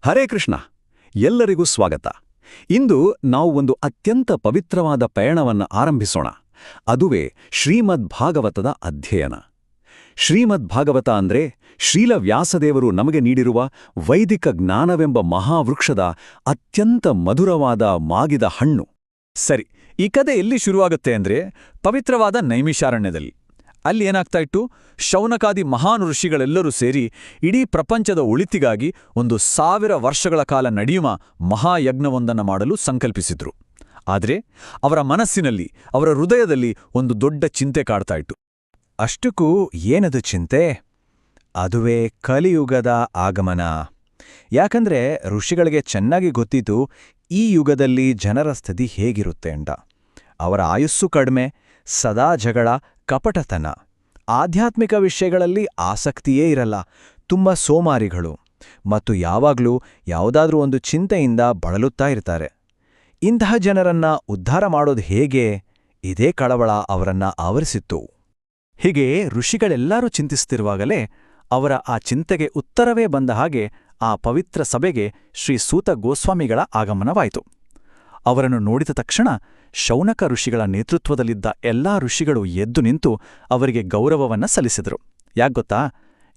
ಹರೇ ಕೃಷ್ಣ. ಎಲ್ಲರಿಗೂ ಸ್ವಾಗತ. ಇಂದು ನಾವು ಒಂದು ಅತ್ಯಂತ ಪವಿತ್ರವಾದ ಪಯಣವನ್ನು ಆರಂಭಿಸೋಣ. ಅದುವೇ ಶ್ರೀಮದ್ ಭಾಗವತದ ಅಧ್ಯಯನ. ಶ್ರೀಮದ್ ಭಾಗವತ ಅಂದ್ರೆ ಶ್ರೀಲ ವ್ಯಾಸದೇವರು ನಮಗೆ ನೀಡಿರುವ ವೈದಿಕ ಜ್ಞಾನವೆಂಬ ಮಹಾವೃಕ್ಷದ ಅತ್ಯಂತ ಮಧುರವಾದ ಮಾಗಿದ ಹಣ್ಣು. ಸರಿ, ಈ ಕತೆ ಎಲ್ಲಿ ಶುರುವಾಗುತ್ತೆ ಅಂದ್ರೆ ಪವಿತ್ರವಾದ ನೈಮಿಷಾರಣ್ಯದಲ್ಲಿ. ಅಲ್ಲಿ ಏನಾಗ್ತಾ ಇತ್ತು, ಶೌನಕಾದಿ ಮಹಾನ್ ಋಷಿಗಳೆಲ್ಲರೂ ಸೇರಿ ಇಡೀ ಪ್ರಪಂಚದ ಒಳಿತಿಗಾಗಿ 1000 ವರ್ಷಗಳ ಕಾಲ ನಡೆಯುವ ಮಹಾಯಜ್ಞವೊಂದನ್ನು ಮಾಡಲು ಸಂಕಲ್ಪಿಸಿದ್ರು. ಆದರೆ ಅವರ ಮನಸ್ಸಿನಲ್ಲಿ, ಅವರ ಹೃದಯದಲ್ಲಿ ಒಂದು ದೊಡ್ಡ ಚಿಂತೆ ಕಾಡ್ತಾ ಇತ್ತು. ಅಷ್ಟಕ್ಕೂ ಏನದು ಚಿಂತೆ? ಅದುವೇ ಕಲಿಯುಗದ ಆಗಮನ. ಯಾಕಂದ್ರೆ ಋಷಿಗಳಿಗೆ ಚೆನ್ನಾಗಿ ಗೊತ್ತಿತ್ತು ಈ ಯುಗದಲ್ಲಿ ಜನರ ಸ್ಥಿತಿ ಹೇಗಿರುತ್ತೆ ಅಂತ. ಅವರ ಆಯುಸ್ಸು ಕಡಿಮೆ, ಸದಾ ಜಗಳ, ಕಪಟತನ, ಆಧ್ಯಾತ್ಮಿಕ ವಿಷಯಗಳಲ್ಲಿ ಆಸಕ್ತಿಯೇ ಇರಲ್ಲ, ತುಂಬ ಸೋಮಾರಿಗಳು ಮತ್ತು ಯಾವಾಗಲೂ ಯಾವುದಾದ್ರೂ ಒಂದು ಚಿಂತೆಯಿಂದ ಬಳಲುತ್ತಾ ಇರ್ತಾರೆ. ಇಂತಹ ಜನರನ್ನ ಉದ್ಧಾರ ಮಾಡೋದು ಹೇಗೆ? ಇದೇ ಕಳವಳ ಅವರನ್ನ ಆವರಿಸಿತ್ತು. ಹೀಗೆ ಋಷಿಗಳೆಲ್ಲರೂ ಚಿಂತಿಸುತ್ತಿರುವಾಗಲೇ ಅವರ ಆ ಚಿಂತೆಗೆ ಉತ್ತರವೇ ಬಂದ ಹಾಗೆ ಆ ಪವಿತ್ರ ಸಭೆಗೆ ಶ್ರೀ ಸೂತ ಗೋಸ್ವಾಮಿಗಳ ಆಗಮನವಾಯಿತು. ಅವರನ್ನು ನೋಡಿದ ತಕ್ಷಣ ಶೌನಕ ಋಷಿಗಳ ನೇತೃತ್ವದಲ್ಲಿದ್ದ ಎಲ್ಲಾ ಋಷಿಗಳು ಎದ್ದು ನಿಂತು ಅವರಿಗೆ ಗೌರವವನ್ನ ಸಲ್ಲಿಸಿದರು. ಯಾಕ್ಗೊತ್ತಾ?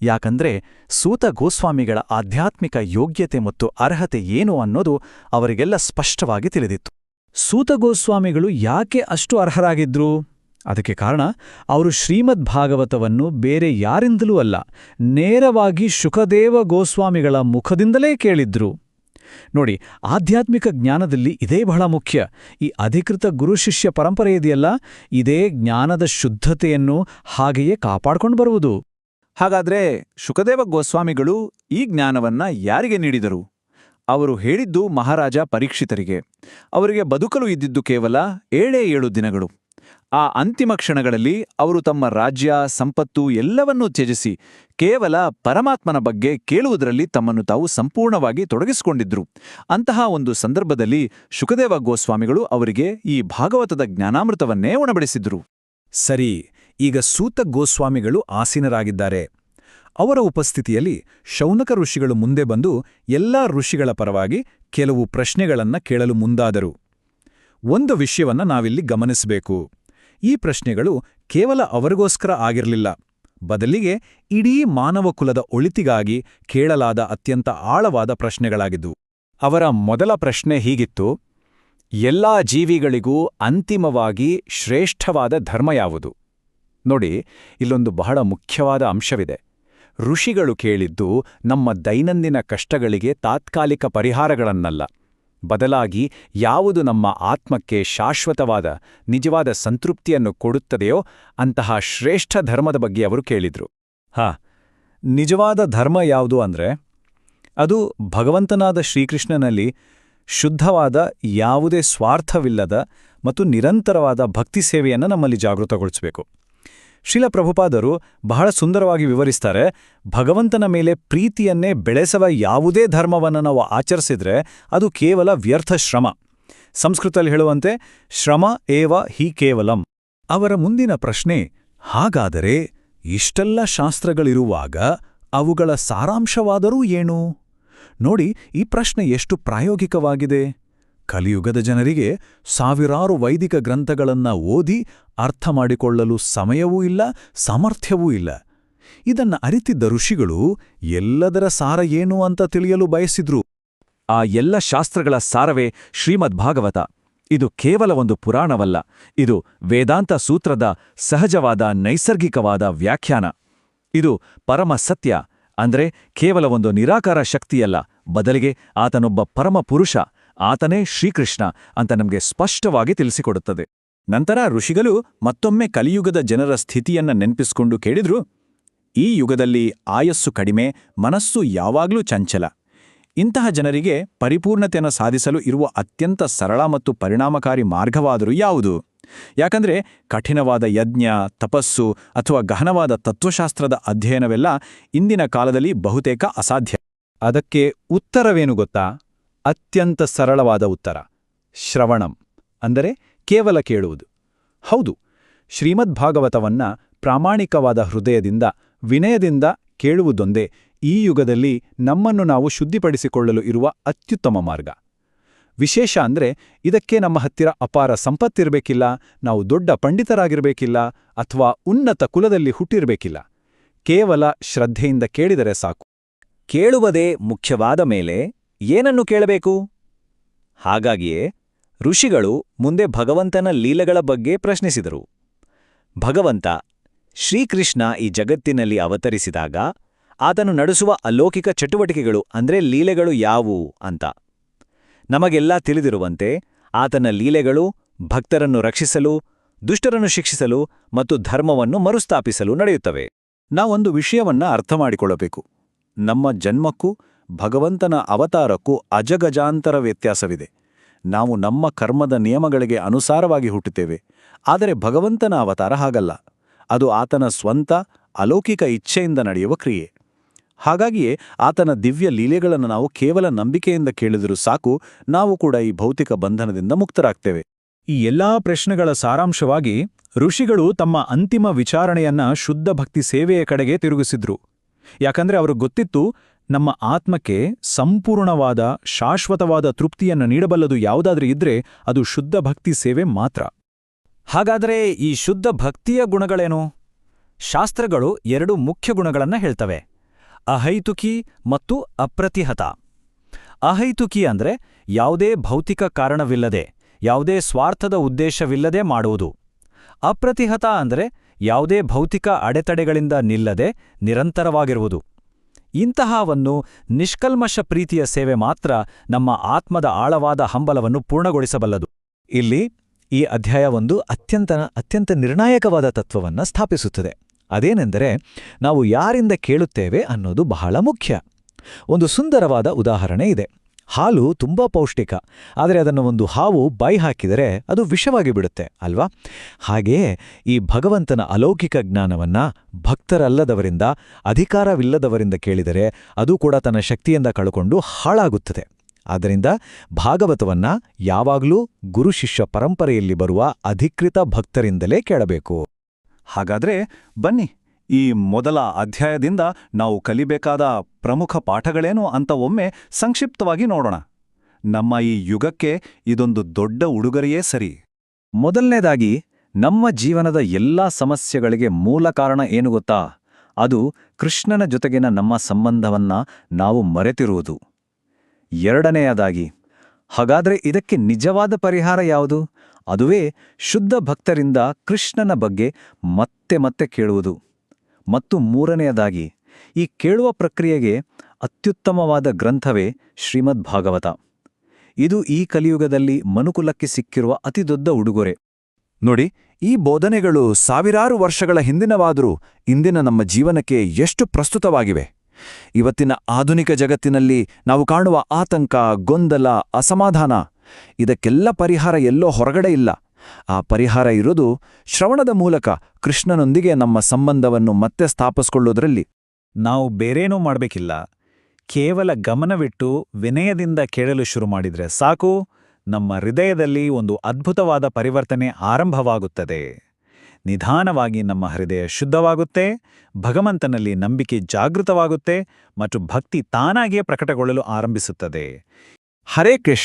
ಯಾಕಂದ್ರೆ ಸೂತ ಗೋಸ್ವಾಮಿಗಳ ಆಧ್ಯಾತ್ಮಿಕ ಯೋಗ್ಯತೆ ಮತ್ತು ಅರ್ಹತೆ ಏನು ಅನ್ನೋದು ಅವರಿಗೆಲ್ಲ ಸ್ಪಷ್ಟವಾಗಿ ತಿಳಿದಿತ್ತು. ಸೂತ ಗೋಸ್ವಾಮಿಗಳು ಯಾಕೆ ಅಷ್ಟು ಅರ್ಹರಾಗಿದ್ರು? ಅದಕ್ಕೆ ಕಾರಣ, ಅವರು ಶ್ರೀಮದ್ ಭಾಗವತವನ್ನು ಬೇರೆ ಯಾರಿಂದಲೂ ಅಲ್ಲ, ನೇರವಾಗಿ ಶುಕದೇವ ಗೋಸ್ವಾಮಿಗಳ ಮುಖದಿಂದಲೇ ಕೇಳಿದ್ರು. ನೋಡಿ, ಆಧ್ಯಾತ್ಮಿಕ ಜ್ಞಾನದಲ್ಲಿ ಇದೇ ಬಹಳ ಮುಖ್ಯ. ಈ ಅಧಿಕೃತ ಗುರುಶಿಷ್ಯ ಪರಂಪರೆ ಇದೆಯಲ್ಲ, ಇದೇ ಜ್ಞಾನದ ಶುದ್ಧತೆಯನ್ನು ಹಾಗೆಯೇ ಕಾಪಾಡ್ಕೊಂಡು ಬರುವುದು. ಹಾಗಾದ್ರೆ ಶುಕದೇವ ಗೋಸ್ವಾಮಿಗಳು ಈ ಜ್ಞಾನವನ್ನ ಯಾರಿಗೆ ನೀಡಿದರು? ಅವರು ಹೇಳಿದ್ದು ಮಹಾರಾಜ ಪರೀಕ್ಷಿತರಿಗೆ. ಅವರಿಗೆ ಬದುಕಲು ಇದ್ದಿದ್ದು ಕೇವಲ 7 ದಿನಗಳು. ಆ ಅಂತಿಮ ಕ್ಷಣಗಳಲ್ಲಿ ಅವರು ತಮ್ಮ ರಾಜ್ಯ, ಸಂಪತ್ತು ಎಲ್ಲವನ್ನೂ ತ್ಯಜಿಸಿ ಕೇವಲ ಪರಮಾತ್ಮನ ಬಗ್ಗೆ ಕೇಳುವುದರಲ್ಲಿ ತಮ್ಮನ್ನು ತಾವು ಸಂಪೂರ್ಣವಾಗಿ ತೊಡಗಿಸಿಕೊಂಡಿದ್ರು. ಅಂತಹ ಒಂದು ಸಂದರ್ಭದಲ್ಲಿ ಶುಕದೇವ ಗೋಸ್ವಾಮಿಗಳು ಅವರಿಗೆ ಈ ಭಾಗವತದ ಜ್ಞಾನಾಮೃತವನ್ನೇ ಉಣಬಡಿಸಿದ್ರು. ಸರಿ, ಈಗ ಸೂತ ಗೋಸ್ವಾಮಿಗಳು ಆಸೀನರಾಗಿದ್ದಾರೆ. ಅವರ ಉಪಸ್ಥಿತಿಯಲ್ಲಿ ಶೌನಕ ಋಷಿಗಳು ಮುಂದೆ ಬಂದು ಎಲ್ಲಾ ಋಷಿಗಳ ಪರವಾಗಿ ಕೆಲವು ಪ್ರಶ್ನೆಗಳನ್ನ ಕೇಳಲು ಮುಂದಾದರು. ಒಂದು ವಿಷಯವನ್ನ ನಾವಿಲ್ಲಿ ಗಮನಿಸಬೇಕು. ಈ ಪ್ರಶ್ನೆಗಳು ಕೇವಲ ಅವರಿಗೋಸ್ಕರ ಆಗಿರಲಿಲ್ಲ, ಬದಲಿಗೆ ಇಡೀ ಮಾನವ ಕುಲದ ಒಳಿತಿಗಾಗಿ ಕೇಳಲಾದ ಅತ್ಯಂತ ಆಳವಾದ ಪ್ರಶ್ನೆಗಳಾಗಿದ್ದವು. ಅವರ ಮೊದಲ ಪ್ರಶ್ನೆ ಹೀಗಿತ್ತು: ಎಲ್ಲಾ ಜೀವಿಗಳಿಗೂ ಅಂತಿಮವಾಗಿ ಶ್ರೇಷ್ಠವಾದ ಧರ್ಮ ಯಾವುದು? ನೋಡಿ, ಇಲ್ಲೊಂದು ಬಹಳ ಮುಖ್ಯವಾದ ಅಂಶವಿದೆ. ಋಷಿಗಳು ಕೇಳಿದ್ದು ನಮ್ಮ ದೈನಂದಿನ ಕಷ್ಟಗಳಿಗೆ ತಾತ್ಕಾಲಿಕ ಪರಿಹಾರಗಳನ್ನಲ್ಲ, ಬದಲಾಗಿ ಯಾವುದು ನಮ್ಮ ಆತ್ಮಕ್ಕೆ ಶಾಶ್ವತವಾದ, ನಿಜವಾದ ಸಂತೃಪ್ತಿಯನ್ನು ಕೊಡುತ್ತದೆಯೋ ಅಂತಹ ಶ್ರೇಷ್ಠ ಧರ್ಮದ ಬಗ್ಗೆ ಅವರು ಕೇಳಿದ್ರು. ನಿಜವಾದ ಧರ್ಮ ಯಾವುದು ಅಂದ್ರೆ, ಅದು ಭಗವಂತನಾದ ಶ್ರೀಕೃಷ್ಣನಲ್ಲಿ ಶುದ್ಧವಾದ, ಯಾವುದೇ ಸ್ವಾರ್ಥವಿಲ್ಲದ ಮತ್ತು ನಿರಂತರವಾದ ಭಕ್ತಿ ಸೇವೆಯನ್ನು ನಮ್ಮಲ್ಲಿ ಜಾಗೃತಗೊಳಿಸಬೇಕು. ಶ್ರೀಲ ಪ್ರಭುಪಾದರು ಬಹಳ ಸುಂದರವಾಗಿ ವಿವರಿಸ್ತಾರೆ, ಭಗವಂತನ ಮೇಲೆ ಪ್ರೀತಿಯನ್ನೇ ಬೆಳೆಸುವ ಯಾವುದೇ ಧರ್ಮವನ್ನು ನಾವು ಆಚರಿಸಿದ್ರೆ ಅದು ಕೇವಲ ವ್ಯರ್ಥ ಶ್ರಮ. ಸಂಸ್ಕೃತದಲ್ಲಿ ಹೇಳುವಂತೆ ಶ್ರಮ ಏವ ಹಿ ಕೇವಲಂ. ಅವರ ಮುಂದಿನ ಪ್ರಶ್ನೆ, ಹಾಗಾದರೆ ಇಷ್ಟೆಲ್ಲ ಶಾಸ್ತ್ರಗಳಿರುವಾಗ ಅವುಗಳ ಸಾರಾಂಶವಾದರೂ ಏನು? ನೋಡಿ, ಈ ಪ್ರಶ್ನೆ ಎಷ್ಟು ಪ್ರಾಯೋಗಿಕವಾಗಿದೆ. ಕಲಿಯುಗದ ಜನರಿಗೆ ಸಾವಿರಾರು ವೈದಿಕ ಗ್ರಂಥಗಳನ್ನ ಓದಿ ಅರ್ಥ ಮಾಡಿಕೊಳ್ಳಲು ಸಮಯವೂ ಇಲ್ಲ, ಸಾಮರ್ಥ್ಯವೂ ಇಲ್ಲ. ಇದನ್ನ ಅರಿತಿದ್ದ ಋಷಿಗಳು ಎಲ್ಲದರ ಸಾರ ಏನು ಅಂತ ತಿಳಿಯಲು ಬಯಸಿದ್ರು. ಆ ಎಲ್ಲ ಶಾಸ್ತ್ರಗಳ ಸಾರವೇ ಶ್ರೀಮದ್ ಭಾಗವತ. ಇದು ಕೇವಲ ಒಂದು ಪುರಾಣವಲ್ಲ, ಇದು ವೇದಾಂತ ಸೂತ್ರದ ಸಹಜವಾದ, ನೈಸರ್ಗಿಕವಾದ ವ್ಯಾಖ್ಯಾನ. ಇದು ಪರಮ ಸತ್ಯ, ಅಂದ್ರೆ ಕೇವಲ ಒಂದು ನಿರಾಕಾರ ಶಕ್ತಿಯಲ್ಲ, ಬದಲಿಗೆ ಆತನೊಬ್ಬ ಪರಮ ಪುರುಷ, ಆತನೇ ಶ್ರೀಕೃಷ್ಣ ಅಂತ ನಮಗೆ ಸ್ಪಷ್ಟವಾಗಿ ತಿಳಿಸಿಕೊಡುತ್ತದೆ. ನಂತರ ಋಷಿಗಳು ಮತ್ತೊಮ್ಮೆ ಕಲಿಯುಗದ ಜನರ ಸ್ಥಿತಿಯನ್ನ ನೆನಪಿಸಿಕೊಂಡು ಕೇಳಿದ್ರು, ಈ ಯುಗದಲ್ಲಿ ಆಯಸ್ಸು ಕಡಿಮೆ, ಮನಸ್ಸು ಯಾವಾಗ್ಲೂ ಚಂಚಲ. ಇಂತಹ ಜನರಿಗೆ ಪರಿಪೂರ್ಣತೆಯನ್ನು ಸಾಧಿಸಲು ಇರುವ ಅತ್ಯಂತ ಸರಳ ಮತ್ತು ಪರಿಣಾಮಕಾರಿ ಮಾರ್ಗವಾದರೂ ಯಾವುದು? ಯಾಕಂದ್ರೆ ಕಠಿಣವಾದ ಯಜ್ಞ, ತಪಸ್ಸು ಅಥವಾ ಗಹನವಾದ ತತ್ವಶಾಸ್ತ್ರದ ಅಧ್ಯಯನವೆಲ್ಲ ಇಂದಿನ ಕಾಲದಲ್ಲಿ ಬಹುತೇಕ ಅಸಾಧ್ಯ. ಅದಕ್ಕೆ ಉತ್ತರವೇನು ಗೊತ್ತಾ? ಅತ್ಯಂತ ಸರಳವಾದ ಉತ್ತರ: ಶ್ರವಣಂ, ಅಂದರೆ ಕೇವಲ ಕೇಳುವುದು. ಹೌದು, ಶ್ರೀಮದ್ ಭಾಗವತವನ್ನ ಪ್ರಾಮಾಣಿಕವಾದ ಹೃದಯದಿಂದ, ವಿನಯದಿಂದ ಕೇಳುವುದೊಂದೇ ಈ ಯುಗದಲ್ಲಿ ನಮ್ಮನ್ನು ನಾವು ಶುದ್ಧಿಪಡಿಸಿಕೊಳ್ಳಲು ಇರುವ ಅತ್ಯುತ್ತಮ ಮಾರ್ಗ. ವಿಶೇಷ ಅಂದ್ರೆ ಇದಕ್ಕೆ ನಮ್ಮ ಹತ್ತಿರ ಅಪಾರ ಸಂಪತ್ತಿರಬೇಕಿಲ್ಲ, ನಾವು ದೊಡ್ಡ ಪಂಡಿತರಾಗಿರಬೇಕಿಲ್ಲ ಅಥವಾ ಉನ್ನತ ಕುಲದಲ್ಲಿ ಹುಟ್ಟಿರಬೇಕಿಲ್ಲ. ಕೇವಲ ಶ್ರದ್ಧೆಯಿಂದ ಕೇಳಿದರೆ ಸಾಕು. ಕೇಳುವುದೇ ಮುಖ್ಯವಾದ ಮೇಲೆ ಏನನ್ನು ಕೇಳಬೇಕು? ಹಾಗಾಗಿಯೇ ಋಷಿಗಳು ಮುಂದೆ ಭಗವಂತನ ಲೀಲೆಗಳ ಬಗ್ಗೆ ಪ್ರಶ್ನಿಸಿದರು. ಭಗವಂತ ಶ್ರೀಕೃಷ್ಣ ಈ ಜಗತ್ತಿನಲ್ಲಿ ಅವತರಿಸಿದಾಗ ಆತನು ನಡೆಸುವ ಅಲೌಕಿಕ ಚಟುವಟಿಕೆಗಳು ಅಂದ್ರೆ ಲೀಲೆಗಳು ಯಾವುವು ಅಂತ. ನಮಗೆಲ್ಲ ತಿಳಿದಿರುವಂತೆ ಆತನ ಲೀಲೆಗಳು ಭಕ್ತರನ್ನು ರಕ್ಷಿಸಲು, ದುಷ್ಟರನ್ನು ಶಿಕ್ಷಿಸಲು ಮತ್ತು ಧರ್ಮವನ್ನು ಮರುಸ್ಥಾಪಿಸಲು ನಡೆಯುತ್ತವೆ. ನಾವೊಂದು ವಿಷಯವನ್ನ ಅರ್ಥ ಮಾಡಿಕೊಳ್ಳಬೇಕು. ನಮ್ಮ ಜನ್ಮಕ್ಕೂ ಭಗವಂತನ ಅವತಾರಕ್ಕೂ ಅಜಗಜಾಂತರ ವ್ಯತ್ಯಾಸವಿದೆ. ನಾವು ನಮ್ಮ ಕರ್ಮದ ನಿಯಮಗಳಿಗೆ ಅನುಸಾರವಾಗಿ ಹುಟ್ಟುತ್ತೇವೆ, ಆದರೆ ಭಗವಂತನ ಅವತಾರ ಹಾಗಲ್ಲ. ಅದು ಆತನ ಸ್ವಂತ ಅಲೌಕಿಕ ಇಚ್ಛೆಯಿಂದ ನಡೆಯುವ ಕ್ರಿಯೆ. ಹಾಗಾಗಿಯೇ ಆತನ ದಿವ್ಯ ಲೀಲೆಗಳನ್ನು ನಾವು ಕೇವಲ ನಂಬಿಕೆಯಿಂದ ಕೇಳಿದರೂ ಸಾಕು, ನಾವು ಕೂಡ ಈ ಭೌತಿಕ ಬಂಧನದಿಂದ ಮುಕ್ತರಾಗ್ತೇವೆ. ಈ ಎಲ್ಲಾ ಪ್ರಶ್ನೆಗಳ ಸಾರಾಂಶವಾಗಿ ಋಷಿಗಳು ತಮ್ಮ ಅಂತಿಮ ವಿಚಾರಣೆಯನ್ನ ಶುದ್ಧ ಭಕ್ತಿ ಸೇವೆಯ ಕಡೆಗೆ ತಿರುಗಿಸಿದ್ರು. ಯಾಕಂದ್ರೆ ಅವ್ರಿಗೆ ಗೊತ್ತಿತ್ತು, ನಮ್ಮ ಆತ್ಮಕ್ಕೆ ಸಂಪೂರ್ಣವಾದ ಶಾಶ್ವತವಾದ ತೃಪ್ತಿಯನ್ನು ನೀಡಬಲ್ಲದು ಯಾವುದಾದ್ರೂ ಇದ್ರೆ ಅದು ಶುದ್ಧ ಭಕ್ತಿ ಸೇವೆ ಮಾತ್ರ. ಹಾಗಾದರೆ ಈ ಶುದ್ಧ ಭಕ್ತಿಯ ಗುಣಗಳೇನು? ಶಾಸ್ತ್ರಗಳು 2 ಮುಖ್ಯ ಗುಣಗಳನ್ನ ಹೇಳ್ತವೆ: ಅಹೈತುಕಿ ಮತ್ತು ಅಪ್ರತಿಹತ. ಅಹೈತುಕಿ ಅಂದ್ರೆ ಯಾವುದೇ ಭೌತಿಕ ಕಾರಣವಿಲ್ಲದೆ, ಯಾವುದೇ ಸ್ವಾರ್ಥದ ಉದ್ದೇಶವಿಲ್ಲದೆ ಮಾಡುವುದು. ಅಪ್ರತಿಹತ ಅಂದ್ರೆ ಯಾವುದೇ ಭೌತಿಕ ಅಡೆತಡೆಗಳಿಂದ ನಿಲ್ಲದೆ ನಿರಂತರವಾಗಿರುವುದು. ಇಂತಹವನ್ನು ನಿಷ್ಕಲ್ಮಶ ಪ್ರೀತಿಯ ಸೇವೆ ಮಾತ್ರ ನಮ್ಮ ಆತ್ಮದ ಆಳವಾದ ಹಂಬಲವನ್ನು ಪೂರ್ಣಗೊಳಿಸಬಲ್ಲದು. ಇಲ್ಲಿ ಈ ಅಧ್ಯಾಯ ಒಂದು ಅತ್ಯಂತ ನಿರ್ಣಾಯಕವಾದ ತತ್ವವನ್ನು ಸ್ಥಾಪಿಸುತ್ತದೆ. ಅದೇನೆಂದರೆ, ನಾವು ಯಾರಿಂದ ಕೇಳುತ್ತೇವೆ ಅನ್ನೋದು ಬಹಳ ಮುಖ್ಯ. ಒಂದು ಸುಂದರವಾದ ಉದಾಹರಣೆ ಇದೆ. ಹಾಲು ತುಂಬಾ ಪೌಷ್ಟಿಕ, ಆದರೆ ಅದನ್ನು ಒಂದು ಹಾವು ಬಾಯಿ ಹಾಕಿದರೆ ಅದು ವಿಷವಾಗಿ ಬಿಡುತ್ತೆ ಅಲ್ವಾ? ಹಾಗೆಯೇ ಈ ಭಗವಂತನ ಅಲೌಕಿಕ ಜ್ಞಾನವನ್ನ ಭಕ್ತರಲ್ಲದವರಿಂದ, ಅಧಿಕಾರವಿಲ್ಲದವರಿಂದ ಕೇಳಿದರೆ ಅದು ಕೂಡ ತನ್ನ ಶಕ್ತಿಯಿಂದ ಕಳ್ಕೊಂಡು ಹಾಳಾಗುತ್ತದೆ. ಆದ್ದರಿಂದ ಭಾಗವತವನ್ನ ಯಾವಾಗಲೂ ಗುರು ಶಿಷ್ಯ ಪರಂಪರೆಯಲ್ಲಿ ಬರುವ ಅಧಿಕೃತ ಭಕ್ತರಿಂದಲೇ ಕೇಳಬೇಕು. ಹಾಗಾದ್ರೆ ಬನ್ನಿ, ಈ ಮೊದಲ ಅಧ್ಯಾಯದಿಂದ ನಾವು ಕಲಿಬೇಕಾದ ಪ್ರಮುಖ ಪಾಠಗಳೇನು ಅಂತ ಒಮ್ಮೆ ಸಂಕ್ಷಿಪ್ತವಾಗಿ ನೋಡೋಣ. ನಮ್ಮ ಈ ಯುಗಕ್ಕೆ ಇದೊಂದು ದೊಡ್ಡ ಉಡುಗೊರೆಯೇ ಸರಿ. ಮೊದಲನೇದಾಗಿ, ನಮ್ಮ ಜೀವನದ ಎಲ್ಲಾ ಸಮಸ್ಯೆಗಳಿಗೆ ಮೂಲ ಕಾರಣ ಏನು ಗೊತ್ತಾ? ಅದು ಕೃಷ್ಣನ ಜೊತೆಗಿನ ನಮ್ಮ ಸಂಬಂಧವನ್ನ ನಾವು ಮರೆತಿರುವುದು. ಎರಡನೆಯದಾಗಿ, ಹಾಗಾದ್ರೆ ಇದಕ್ಕೆ ನಿಜವಾದ ಪರಿಹಾರ ಯಾವುದು? ಅದುವೇ ಶುದ್ಧ ಭಕ್ತರಿಂದ ಕೃಷ್ಣನ ಬಗ್ಗೆ ಮತ್ತೆ ಮತ್ತೆ ಕೇಳುವುದು. ಮತ್ತು ಮೂರನೆಯದಾಗಿ, ಈ ಕೇಳುವ ಪ್ರಕ್ರಿಯೆಗೆ ಅತ್ಯುತ್ತಮವಾದ ಗ್ರಂಥವೇ ಶ್ರೀಮದ್ ಭಾಗವತ. ಇದು ಈ ಕಲಿಯುಗದಲ್ಲಿ ಮನುಕುಲಕ್ಕೆ ಸಿಕ್ಕಿರುವ ಅತಿದೊಡ್ಡ ಉಡುಗೊರೆ. ನೋಡಿ, ಈ ಬೋಧನೆಗಳು ಸಾವಿರಾರು ವರ್ಷಗಳ ಹಿಂದಿನವಾದರೂ ಇಂದಿನ ನಮ್ಮ ಜೀವನಕ್ಕೆ ಎಷ್ಟು ಪ್ರಸ್ತುತವಾಗಿವೆ. ಇವತ್ತಿನ ಆಧುನಿಕ ಜಗತ್ತಿನಲ್ಲಿ ನಾವು ಕಾಣುವ ಆತಂಕ, ಗೊಂದಲ, ಅಸಮಾಧಾನ, ಇದಕ್ಕೆಲ್ಲ ಪರಿಹಾರ ಎಲ್ಲೋ ಹೊರಗಡೆ ಇಲ್ಲ. ಆ ಪರಿಹಾರ ಇರೋದು ಶ್ರವಣದ ಮೂಲಕ ಕೃಷ್ಣನೊಂದಿಗೆ ನಮ್ಮ ಸಂಬಂಧವನ್ನು ಮತ್ತೆ ಸ್ಥಾಪಿಸಿಕೊಳ್ಳೋದ್ರಲ್ಲಿ. ನಾವು ಬೇರೇನೂ ಮಾಡಬೇಕಿಲ್ಲ. ಕೇವಲ ಗಮನವಿಟ್ಟು ವಿನಯದಿಂದ ಕೇಳಲು ಶುರು ಮಾಡಿದ್ರೆ ಸಾಕು, ನಮ್ಮ ಹೃದಯದಲ್ಲಿ ಒಂದು ಅದ್ಭುತವಾದ ಪರಿವರ್ತನೆ ಆರಂಭವಾಗುತ್ತದೆ. ನಿಧಾನವಾಗಿ ನಮ್ಮ ಹೃದಯ ಶುದ್ಧವಾಗುತ್ತೆ, ಭಗವಂತನಲ್ಲಿ ನಂಬಿಕೆ ಜಾಗೃತವಾಗುತ್ತೆ ಮತ್ತು ಭಕ್ತಿ ತಾನಾಗಿಯೇ ಪ್ರಕಟಗೊಳ್ಳಲು ಆರಂಭಿಸುತ್ತದೆ. ಹರೇ ಕೃಷ್ಣ.